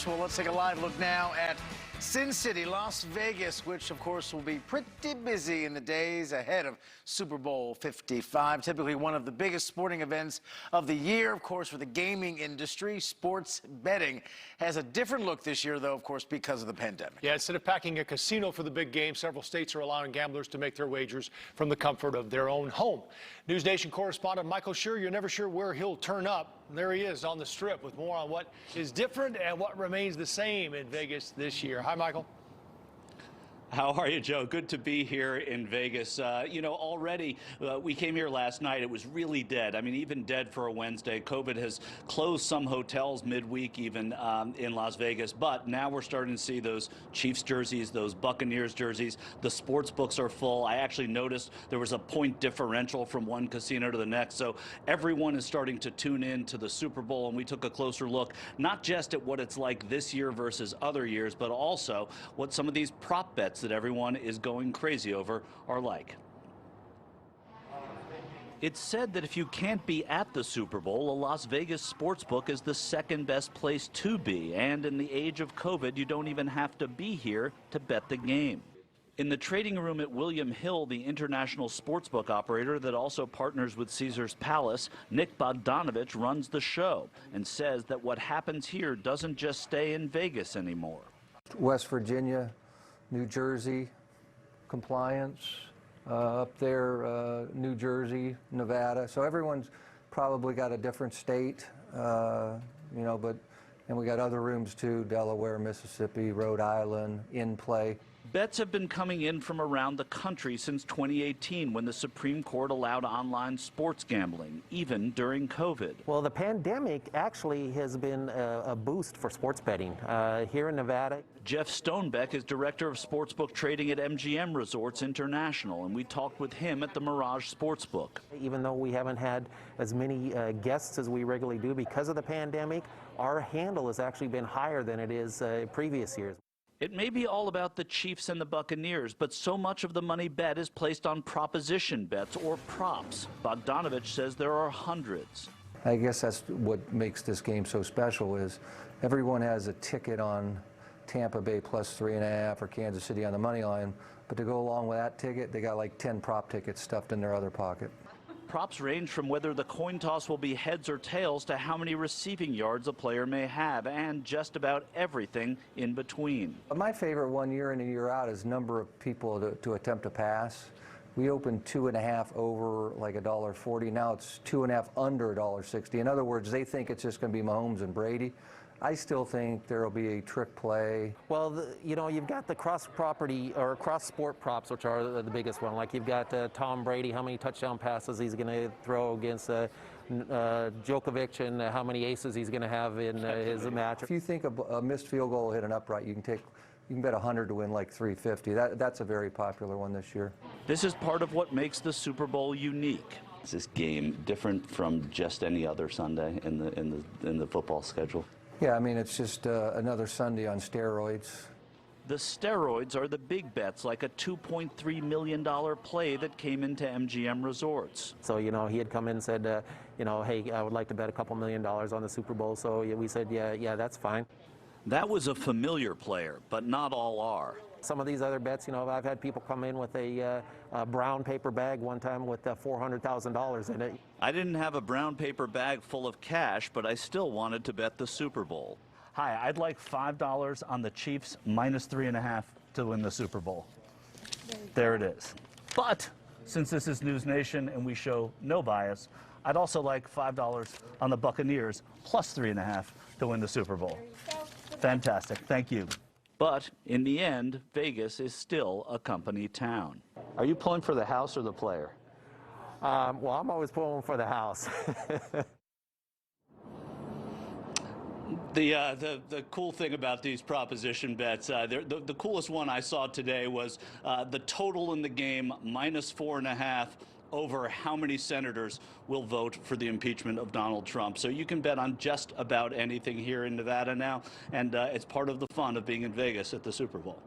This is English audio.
much. Well, let's take a live look now at Sin City, Las Vegas, which, of course, will be pretty busy in the days ahead of Super Bowl 55, typically one of the biggest sporting events of the year, of course, for the gaming industry. Sports betting has a different look this year, though, of course, because of the pandemic. Yeah, instead of packing a casino for the big game, several states are allowing gamblers to make their wagers from the comfort of their own home. News Nation correspondent Michael Shear, you're never sure where he'll turn up. There he is on the Strip with more on what is different and what remains the same in Vegas this year. Hi, Michael. How are you, Joe? Good to be here in Vegas. Already we came here last night. It was really dead. I mean, even dead for a Wednesday. COVID has closed some hotels midweek even in Las Vegas. But now we're starting to see those Chiefs jerseys, those Buccaneers jerseys. The sports books are full. I actually noticed there was a point differential from one casino to the next. So everyone is starting to tune in to the Super Bowl. And we took a closer look, not just at what it's like this year versus other years, but also what some of these prop bets that everyone is going crazy over are like. It's said that if you can't be at the Super Bowl, a Las Vegas sportsbook is the second best place to be. And in the age of COVID, you don't even have to be here to bet the game. In the trading room at William Hill, the international sportsbook operator that also partners with Caesars Palace, Nick Bogdanovich runs the show and says that what happens here doesn't just stay in Vegas anymore. West Virginia, New Jersey, compliance, up there, New Jersey, Nevada. So everyone's probably got a different state, and we got other rooms too, Delaware, Mississippi, Rhode Island, in play. Bets have been coming in from around the country since 2018 when the Supreme Court allowed online sports gambling, even during COVID. Well, the pandemic actually has been a boost for sports betting here in Nevada. Jeff Stonebeck is director of sportsbook trading at MGM Resorts International, and we talked with him at the Mirage Sportsbook. Even though we haven't had as many guests as we regularly do because of the pandemic, our handle has actually been higher than it is previous years. It may be all about the Chiefs and the Buccaneers, but so much of the money bet is placed on proposition bets or props. Bogdanovich says there are hundreds. I guess that's what makes this game so special is everyone has a ticket on Tampa Bay plus 3.5 or Kansas City on the money line, but to go along with that ticket, they got like 10 prop tickets stuffed in their other pocket. Props range from whether the coin toss will be heads or tails to how many receiving yards a player may have, and just about everything in between. My favorite one year in and year out is number of people to attempt a pass. We opened 2.5 over like $1.40. Now it's 2.5 under $1.60. In other words, they think it's just going to be Mahomes and Brady. I still think there will be a trick play. Well, you've got the cross-property or cross-sport props, which are the biggest one. Like you've got Tom Brady, how many touchdown passes he's going to throw against Djokovic, and how many aces he's going to have in his match. If you think a missed field goal hit an upright, you can bet 100 to win like 350. That's a very popular one this year. This is part of what makes the Super Bowl unique. Is this game different from just any other Sunday in the football schedule? Yeah, I mean, it's just another Sunday on steroids. The steroids are the big bets, like a $2.3 million play that came into MGM Resorts. So, he had come in and said, hey, I would like to bet a couple $1 million on the Super Bowl. So we said, yeah, that's fine. That was a familiar player, but not all are. Some of these other bets, I've had people come in with a brown paper bag one time with $400,000 in it. I didn't have a brown paper bag full of cash, but I still wanted to bet the Super Bowl. Hi, I'd like $5 on the Chiefs minus 3.5 to win the Super Bowl. There it is. But since this is News Nation and we show no bias, I'd also like $5 on the Buccaneers plus 3.5 to win the Super Bowl. Fantastic. Thank you. But in the end, Vegas is still a company town. Are you pulling for the house or the player? Well, I'm always pulling for the house. The cool thing about these proposition bets, the coolest one I saw today was the total in the game minus 4.5 over how many senators will vote for the impeachment of Donald Trump. So you can bet on just about anything here in Nevada now, and it's part of the fun of being in Vegas at the Super Bowl.